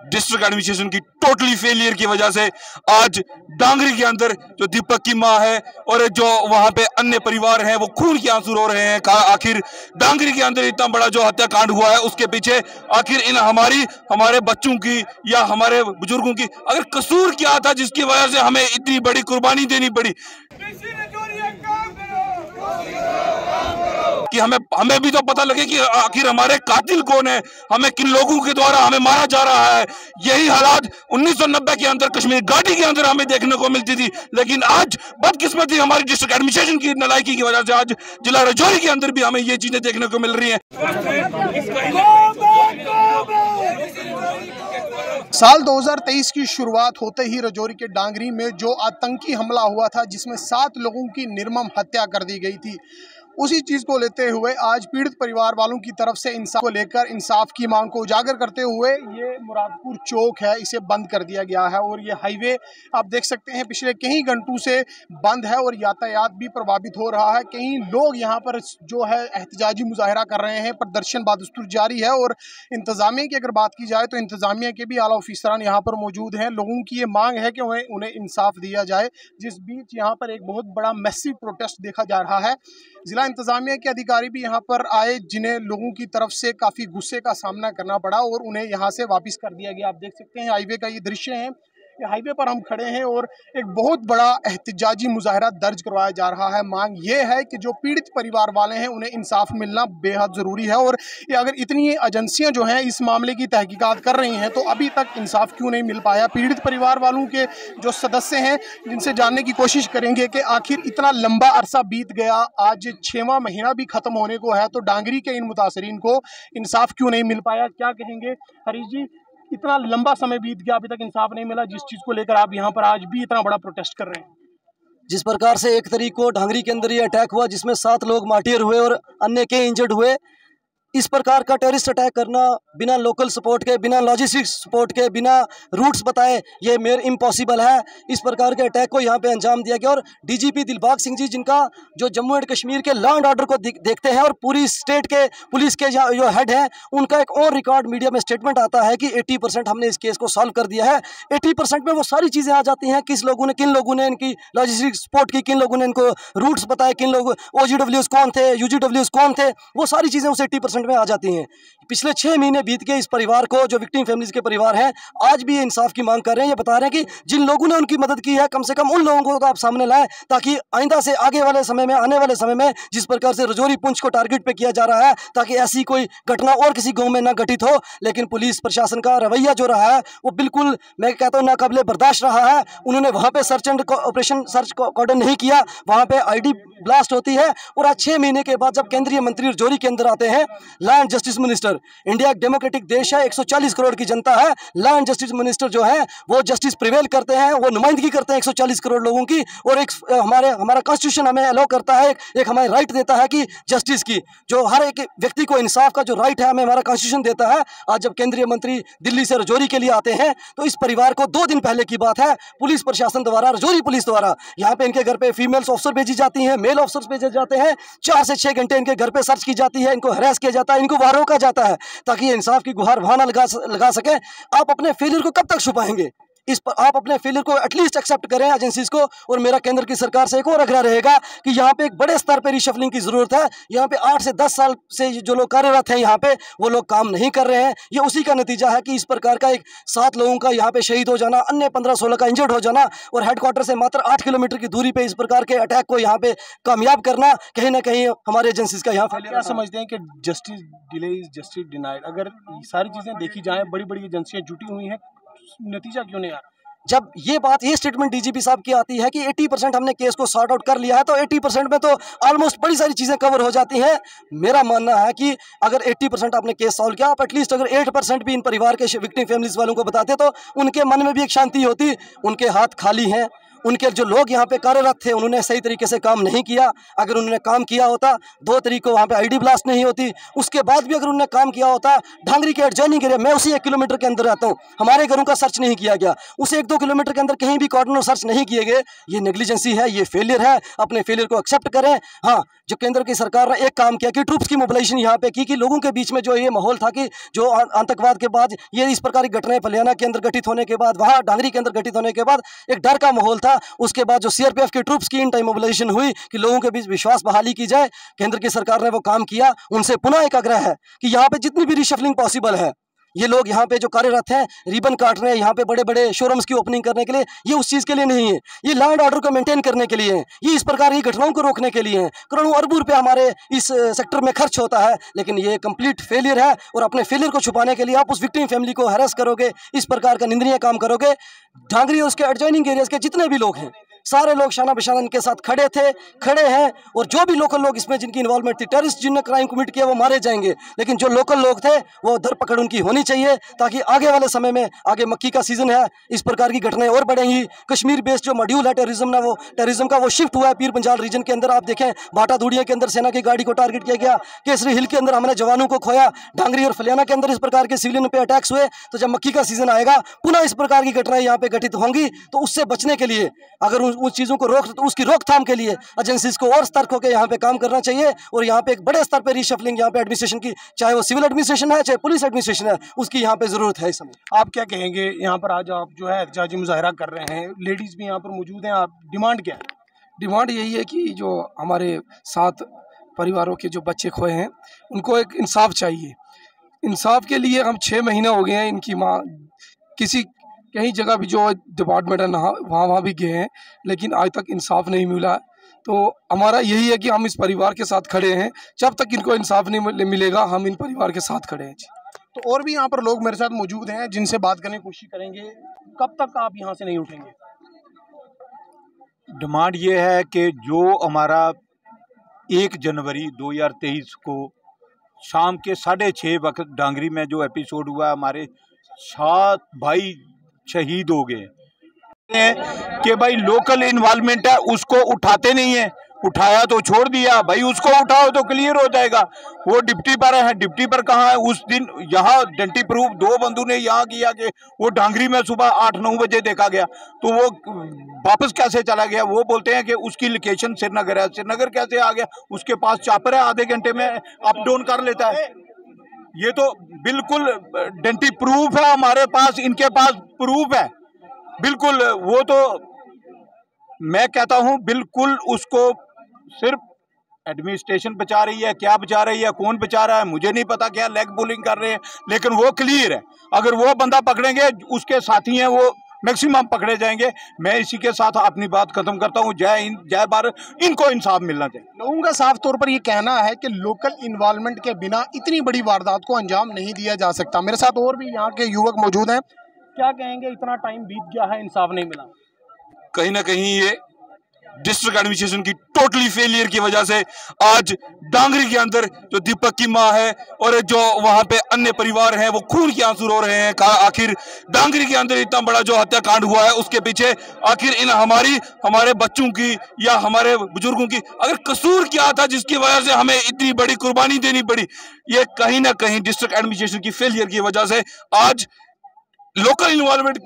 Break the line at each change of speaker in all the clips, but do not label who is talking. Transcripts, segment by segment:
District administration की totally failure की वजह से आज डांगरी के अंदर जो दीपक की माँ है और जो वहां पे अन्य परिवार हैं वो खून के आंसू रो रहे हैं। आखिर डांगरी के अंदर इतना बड़ा जो हत्याकांड हुआ है उसके पीछे आखिर इन हमारे बच्चों की या हमारे बुजुर्गों की आखिर कसूर क्या था जिसकी वजह से हमें इतनी बड़ी कुर्बानी देनी पड़ी कि हमें भी तो पता लगे कि आखिर हमारे कातिल कौन है, हमें किन लोगों के द्वारा हमें मारा जा रहा है। यही हालात 1990 के अंदर कश्मीर घाटी के अंदर हमें देखने को मिलती थी, लेकिन आज बदकिस्मती हमारी डिस्ट्रिक्ट एडमिनिस्ट्रेशन की नालायकी की वजह से आज जिला राजौरी के अंदर भी हमें ये चीजें देखने को मिल रही हैं।
साल 2023 की शुरुआत होते ही राजौरी के डांगरी में जो आतंकी हमला हुआ था जिसमें 7 लोगों की निर्मम हत्या कर दी गई थी, उसी चीज़ को लेते हुए आज पीड़ित परिवार वालों की तरफ से इंसाफ को लेकर इंसाफ की मांग को उजागर करते हुए ये मुरादपुर चौक है इसे बंद कर दिया गया है। और ये हाईवे आप देख सकते हैं पिछले कई घंटों से बंद है और यातायात भी प्रभावित हो रहा है। कई लोग यहाँ पर जो है एहतजाजी मुजाहरा कर रहे हैं, प्रदर्शन बदस्तूर जारी है। और इंतज़ामिया की अगर बात की जाए तो इंतज़ामिया के भी आला ऑफिसरान यहाँ पर मौजूद हैं। लोगों की ये मांग है कि उन्हें इंसाफ दिया जाए। जिस बीच यहाँ पर एक बहुत बड़ा मैसिव प्रोटेस्ट देखा जा रहा है। जिला इंतजामिया के अधिकारी भी यहाँ पर आए जिन्हें लोगों की तरफ से काफ़ी गुस्से का सामना करना पड़ा और उन्हें यहाँ से वापस कर दिया गया। आप देख सकते हैं हाईवे का ये दृश्य है। ये हाईवे पर हम खड़े हैं और एक बहुत बड़ा एहतजाजी मुजाहरा दर्ज करवाया जा रहा है। मांग ये है कि जो पीड़ित परिवार वाले हैं उन्हें इंसाफ मिलना बेहद ज़रूरी है। और ये अगर इतनी एजेंसियां जो हैं इस मामले की तहकीकात कर रही हैं तो अभी तक इंसाफ क्यों नहीं मिल पाया। पीड़ित परिवार वालों के जो सदस्य हैं जिनसे जानने की कोशिश करेंगे कि आखिर इतना लंबा अरसा बीत गया, आज 6वां महीना भी ख़त्म होने को है, तो डांगरी के इन मुतासरीन को इंसाफ क्यों नहीं मिल पाया। क्या कहेंगे हरीश जी, इतना लंबा समय बीत गया अभी तक इंसाफ नहीं मिला, जिस चीज़ को लेकर आप यहाँ पर आज भी इतना बड़ा प्रोटेस्ट कर रहे हैं।
जिस प्रकार से 1 तारीख को डांगरी के अंदर ये अटैक हुआ जिसमें 7 लोग मार्टियर हुए और अन्य के इंजर्ड हुए, इस प्रकार का टेररिस्ट अटैक करना बिना लोकल सपोर्ट के, बिना लॉजिस्टिक सपोर्ट के, बिना रूट्स बताए ये मेयर इम्पॉसिबल है। इस प्रकार के अटैक को यहाँ पे अंजाम दिया गया। और डीजीपी दिलबाग सिंह जी जिनका जो जम्मू एंड कश्मीर के लॉ एंड ऑर्डर को देखते हैं और पूरी स्टेट के पुलिस के जो हेड हैं, उनका एक और रिकॉर्ड मीडिया में स्टेटमेंट आता है कि 80% हमने इस केस को सॉल्व कर दिया है। 80% में वो सारी चीज़ें आ जाती हैं, किन लोगों ने इनकी लॉजिस्टिक सपोर्ट की, किन लोगों ने इनको रूट्स बताए, किन लोग OGWs कौन थे, UGWs कौन थे, वो सारी चीज़ें उस 80% में आ जाती हैं। पिछले 6 महीने बीत गए इस परिवार को, जो विक्टिम फैमिलीज के परिवार हैं, आज भी ये इंसाफ की मांग कर रहे हैं। ये बता रहे हैं कि जिन लोगों ने उनकी मदद की है कम से कम उन लोगों को तो आप सामने लाएं, ताकि आइंदा से आने वाले समय में जिस प्रकार से राजौरी पुंछ को टारगेट पे किया जा रहा है, ताकि ऐसी कोई घटना और किसी गांव में ना घटित हो। लेकिन पुलिस प्रशासन का रवैया जो रहा है वो बिल्कुल, मैं कहता हूँ, नाकाबिले बर्दाश्त रहा है। उन्होंने वहाँ पे ऑपरेशन सर्च कॉर्डन नहीं किया, वहाँ पे ID ब्लास्ट होती है। और आज 6 महीने के बाद जब केंद्रीय मंत्री राजौरी के अंदर आते हैं, law and justice minister, India एक डेमोक्रेटिक देश है, 140 करोड़ की जनता है, लॉ एंड जस्टिस मिनिस्टर जो है वो जस्टिस प्रिवेल करते हैं, वो नुमाइंदगी करते हैं 140 करोड़ लोगों की। और एक हमारा कॉन्स्टिट्यूशन हमें अलाउ करता है, एक हमें राइट देता है कि जस्टिस की, जो हर एक व्यक्ति को इंसाफ का जो राइट है हमें हमारा कॉन्स्टिट्यूशन देता है। आज जब केंद्रीय मंत्री दिल्ली से राजौरी के लिए आते हैं तो इस परिवार को 2 दिन पहले की बात है, पुलिस प्रशासन द्वारा, राजौरी पुलिस द्वारा यहाँ पे इनके घर पे फीमेल्स ऑफिसर भेजी जाती हैं, मेल ऑफिसर्स भेजे जाते हैं, 4 से 6 घंटे इनके घर पे सर्च की जाती है, इनको हरास किया जाता है, इनको वहाँ रोका जाता है ताकि इंसाफ की गुहार वहाँ ना लगा सके। आप अपने फेलियर को कब तक छुपाएंगे? इस पर आप अपने फेलियर को एटलीस्ट एक्सेप्ट करें एजेंसीज को। और मेरा केंद्र की सरकार से एक और आग्रह रहेगा कि यहाँ पे एक बड़े स्तर पर रिशफलिंग की जरूरत है। यहाँ पे 8 से 10 साल से जो लोग कार्यरत हैं यहाँ पे, वो लोग काम नहीं कर रहे हैं। ये उसी का नतीजा है कि इस प्रकार का एक 7 लोगों का यहाँ पे शहीद हो जाना, अन्य 15-16 का इंजर्ड हो जाना, और हेडक्वार्टर से मात्र 8 किलोमीटर की दूरी पे इस प्रकार के अटैक को यहाँ पे कामयाब करना, कहीं ना कहीं हमारे एजेंसीज का यहाँ फेलियर।
क्या समझते हैं कि justice delay is justice denied? अगर सारी चीज़ें देखी जाएँ, बड़ी बड़ी एजेंसियाँ जुटी हुई हैं, नतीजा क्यों नहीं आ रहा?
जब ये स्टेटमेंट डीजीपी साहब की आती है कि 80% हमने केस को सॉर्ट आउट कर लिया है, तो 80% में तो ऑलमोस्ट बड़ी सारी चीज़ें कवर हो जाती हैं। मेरा मानना है कि अगर 80% आपने केस सॉल्व किया, आप एटलीस्ट अगर 8% भी इन परिवार के विक्टिम फैमिलीज वालों को बताते तो उनके मन में भी एक शांति होती। उनके हाथ खाली हैं, उनके जो लोग यहाँ पे कार्यरत थे उन्होंने सही तरीके से काम नहीं किया। अगर उन्होंने काम किया होता 2 तारीख को वहाँ पे आईडी ब्लास्ट नहीं होती। उसके बाद भी अगर उन्होंने काम किया होता, ढांगरी के एडजॉइनिंग एरिया, मैं उसी 1 किलोमीटर के अंदर रहता हूँ, हमारे घरों का सर्च नहीं किया गया, उस 1-2 किलोमीटर के अंदर कहीं भी कॉर्डन सर्च नहीं किए गए। ये नेग्लिजेंसी है, ये फेलियर है। अपने फेलियर को एक्सेप्ट करें। हाँ, जो केंद्र की सरकार ने एक काम किया कि ट्रूप्स की मोबिलाइजेशन यहाँ पे की कि लोगों के बीच में जो ये माहौल था कि जो आतंकवाद के बाद ये इस प्रकार की घटनाएं फलियाना के अंदर घटित होने के बाद, वहाँ ढांगरी के अंदर घटित होने के बाद एक डर का माहौल था। उसके बाद जो सीआरपीएफ की ट्रूप्स की इन टाइम मोबिलाइजेशन हुई कि लोगों के बीच विश्वास बहाली की जाए, केंद्र की सरकार ने वो काम किया। उनसे पुनः एक आग्रह है कि यहाँ पे जितनी भी रिशफलिंग पॉसिबल है, ये लोग यहाँ पे जो कार्यरत हैं, रिबन काट रहे हैं यहाँ पे बड़े बड़े शोरूम्स की ओपनिंग करने के लिए, ये उस चीज़ के लिए नहीं है। ये लॉ एंड ऑर्डर को मेंटेन करने के लिए है, ये इस प्रकार की घटनाओं को रोकने के लिए है। करोड़ों अरबों रुपये हमारे इस सेक्टर में खर्च होता है, लेकिन ये कंप्लीट फेलियर है। और अपने फेलियर को छुपाने के लिए आप उस विक्टिम फैमिली को हैरेस करोगे, इस प्रकार का निंदनीय काम करोगे। ढांगरी और उसके एडजॉइनिंग एरियाज के जितने भी लोग हैं, सारे लोग शाना बशाना इनके साथ खड़े हैं। और जो भी लोकल लोग इसमें जिनकी इन्वॉल्वमेंट थी, टेररिस्ट जिनने क्राइम कमिट किया, वो मारे जाएंगे। लेकिन जो लोकल लोग थे वो धरपकड़ उनकी होनी चाहिए, ताकि आगे वाले समय में, आगे मक्की का सीजन है, इस प्रकार की घटनाएं और बढ़ेंगी। कश्मीर बेस्ड जो मॉड्यूल है टेररिज्म का, वो शिफ्ट हुआ है पीर पंजाल रीजन के अंदर। आप देखें, बाटा धूड़िया के अंदर सेना की गाड़ी को टारगेट किया गया, केसरी हिल के अंदर हमने जवानों को खोया, ढांगरी और फलियाना के अंदर इस प्रकार के सिविलियन पे अटैक्स हुए। तो जब मक्की का सीजन आएगा, पुनः इस प्रकार की घटनाएं यहाँ पे घटित होंगी। तो उससे बचने के लिए, अगर उन चीज़ों को तो उसकी रोकथाम के लिए एजेंसीज को और सतर्क होकर यहाँ पे काम करना चाहिए। और यहाँ पे एक बड़े स्तर पे रिशफलिंग यहाँ पे एडमिनिस्ट्रेशन की, चाहे वो सिविल एडमिनिस्ट्रेशन है, चाहे पुलिस एडमिनिस्ट्रेशन है, उसकी यहाँ पे जरूरत है इस समय।
आप क्या कहेंगे, यहाँ पर आज आप जो है एहतजाजी मुजाहरा कर रहे हैं, लेडीज भी यहाँ पर मौजूद हैं, आप डिमांड क्या है?
डिमांड यही है कि जो हमारे 7 परिवारों के जो बच्चे खोए हैं, उनको एक इंसाफ चाहिए। इंसाफ के लिए हम 6 महीने हो गए हैं, इनकी माँ कई जगह भी जो डिपार्टमेंट है वहाँ भी गए हैं, लेकिन आज तक इंसाफ नहीं मिला। तो हमारा यही है कि हम इस परिवार के साथ खड़े हैं। जब तक इनको इंसाफ नहीं मिलेगा, हम इन परिवार के साथ खड़े हैं जी।
तो और भी यहाँ पर लोग मेरे साथ मौजूद हैं जिनसे बात करने की कोशिश करेंगे। कब तक आप यहाँ से नहीं उठेंगे?
डिमांड ये है कि जो हमारा 1 जनवरी 2023 को शाम के 6:30 वक्त ढांगरी में जो एपिसोड हुआ, हमारे 7 भाई शहीद हो गए कि भाई लोकल इन्वॉल्वमेंट है, उसको उठाते नहीं है। उठाया तो छोड़ दिया, भाई उसको उठाओ तो क्लियर हो जाएगा। वो डिप्टी पर है, डिप्टी पर कहाँ है? उस दिन यहाँ डेंटी प्रूफ 2 बंधु ने यहाँ किया कि वो ढांगरी में सुबह 8-9 बजे देखा गया, तो वो वापस कैसे चला गया? वो बोलते हैं कि उसकी लोकेशन श्रीनगर है। श्रीनगर कैसे आ गया? उसके पास चापर है, आधे घंटे में अप डाउन कर लेता है। ये तो बिल्कुल डेंटी प्रूफ है हमारे पास, इनके पास प्रूफ है बिल्कुल। वो तो मैं कहता हूं बिल्कुल उसको सिर्फ एडमिनिस्ट्रेशन बचा रही है। क्या बचा रही है, कौन बचा रहा है मुझे नहीं पता, क्या लेग पुलिंग कर रहे हैं, लेकिन वो क्लियर है। अगर वो बंदा पकड़ेंगे, उसके साथी हैं वो मैक्सिमम पकड़े जाएंगे। मैं इसी के साथ अपनी बात खत्म करता हूं। जय हिंद, जय भारत। इनको इंसाफ मिलना चाहिए।
लोगों का साफ तौर पर ये कहना है कि लोकल इन्वॉल्वमेंट के बिना इतनी बड़ी वारदात को अंजाम नहीं दिया जा सकता। मेरे साथ और भी यहाँ के युवक मौजूद हैं। क्या कहेंगे, इतना टाइम बीत गया है, इंसाफ नहीं मिला?
कहीं ना कहीं ये डिस्ट्रिक्ट एडमिनिस्ट्रेशन की टोटली फेलियर की वजह से आज डांगरी के अंदर जो दीपक की माँ है और जो वहां पे अन्य परिवार हैं, वो खून के आंसू रो रहे हैं। आखिर डांगरी के अंदर इतना बड़ा जो हत्याकांड हुआ है, उसके पीछे आखिर इन हमारे बच्चों की या हमारे बुजुर्गों की अगर कसूर क्या था जिसकी वजह से हमें इतनी बड़ी कुर्बानी देनी पड़ी? ये कहीं ना कहीं डिस्ट्रिक्ट एडमिनिस्ट्रेशन की फेलियर की वजह से आज लोकल इन्वॉल्वमेंट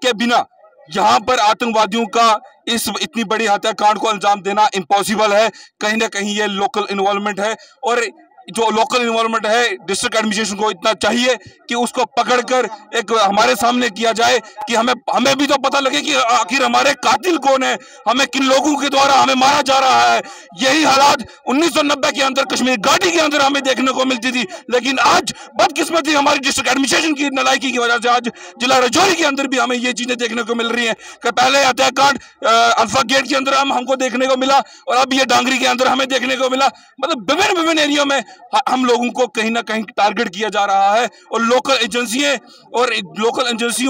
के बिना यहाँ पर आतंकवादियों का इतनी बड़ी हत्याकांड को अंजाम देना इम्पॉसिबल है। कहीं ना कहीं ये लोकल इन्वॉल्वमेंट है, और जो लोकल इन्वॉल्वमेंट है डिस्ट्रिक्ट एडमिनिस्ट्रेशन को इतना चाहिए कि उसको पकड़कर एक हमारे सामने किया जाए कि हमें भी तो पता लगे कि आखिर हमारे कातिल कौन है, हमें किन लोगों के द्वारा हमें मारा जा रहा है। यही हालात 1990 के अंदर कश्मीर घाटी के अंदर हमें देखने को मिलती थी, लेकिन आज बदकिस्मती हमारी डिस्ट्रिक्ट एडमिनिस्ट्रेशन की नालायकी की वजह से आज जिला राजौरी के अंदर भी हमें ये चीजें देखने को मिल रही है कि पहले हत्याकांड अल्फा गेट के अंदर हमको देखने को मिला और अब ये डांगरी के अंदर हमें देखने को मिला। मतलब विभिन्न एरिया में हम लोगों को कहीं ना कहीं टारगेट किया जा रहा है, और लोकल एजेंसियों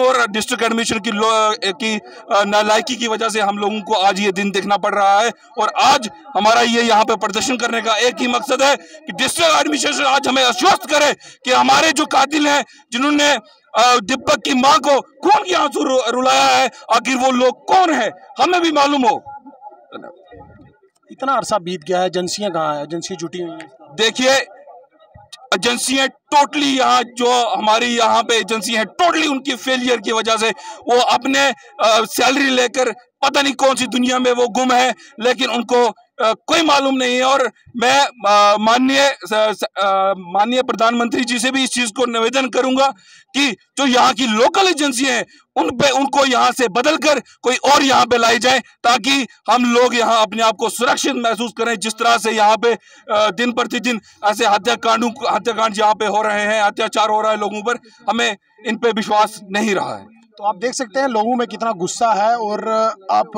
और डिस्ट्रिक्ट एडमिनिस्ट्रेशन की नालायकी की वजह से हम लोगों को आज ये दिन देखना पड़ रहा है। और आज हमारा ये यहाँ पे प्रदर्शन करने का एक ही मकसद है कि डिस्ट्रिक्ट एडमिनिस्ट्रेशन आज हमें आश्वस्त करे कि हमारे जो कातिल हैं, जिन्होंने दीपक की मां को खून के आंसू रुलाया है, आखिर वो लोग कौन है, हमें भी मालूम हो।
इतना अरसा बीत गया है, एजेंसियां कहाँ है? एजेंसी जुटी हुई हैं।
देखिए एजेंसियां टोटली यहाँ जो हमारी यहाँ पे एजेंसी है टोटली उनकी फेलियर की वजह से वो अपने सैलरी लेकर पता नहीं कौन सी दुनिया में वो गुम है, लेकिन उनको कोई मालूम नहीं है। और मैं माननीय प्रधानमंत्री जी से भी इस चीज को निवेदन करूंगा कि जो यहाँ की लोकल एजेंसी हैं उनको यहाँ से बदलकर कोई और यहाँ पे लाई जाए, ताकि हम लोग यहाँ अपने आप को सुरक्षित महसूस करें। जिस तरह से यहाँ पे दिन प्रतिदिन ऐसे हत्याकांड यहाँ पे हो रहे हैं, अत्याचार हो रहा है लोगों पर, हमें इन पे विश्वास नहीं रहा है।
तो आप देख सकते हैं लोगों में कितना गुस्सा है, और आप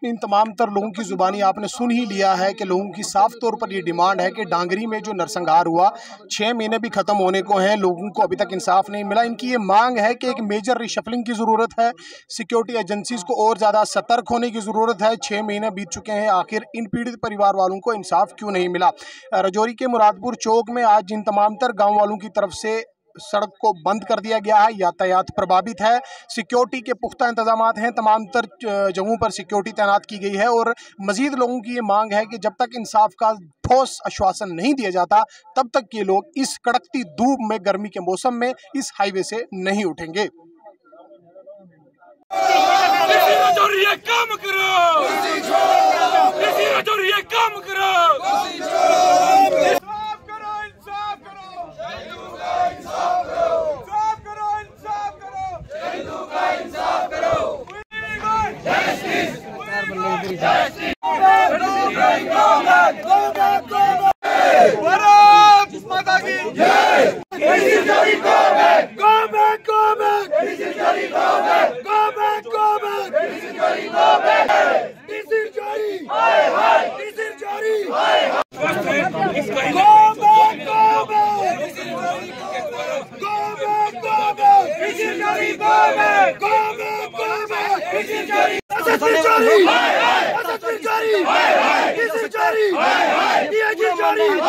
इन तमाम तर लोगों की जुबानी आपने सुन ही लिया है कि लोगों की साफ तौर पर ये डिमांड है कि डांगरी में जो नरसंहार हुआ 6 महीने भी ख़त्म होने को हैं, लोगों को अभी तक इंसाफ नहीं मिला। इनकी ये मांग है कि एक मेजर रिशफलिंग की ज़रूरत है, सिक्योरिटी एजेंसीज़ को और ज़्यादा सतर्क होने की ज़रूरत है। 6 महीने बीत चुके हैं, आखिर इन पीड़ित परिवार वालों को इंसाफ क्यों नहीं मिला? राजौरी के मुरादपुर चौक में आज इन तमाम तर गाँव वालों की तरफ से सड़क को बंद कर दिया गया है, यातायात प्रभावित है, सिक्योरिटी के पुख्ता इंतजाम हैं, तमाम तर जगहों पर सिक्योरिटी तैनात की गई है। और मजीद लोगों की ये मांग है कि जब तक इंसाफ का ठोस आश्वासन नहीं दिया जाता तब तक ये लोग इस कड़कती धूप में गर्मी के मौसम में इस हाईवे से नहीं उठेंगे।
जारी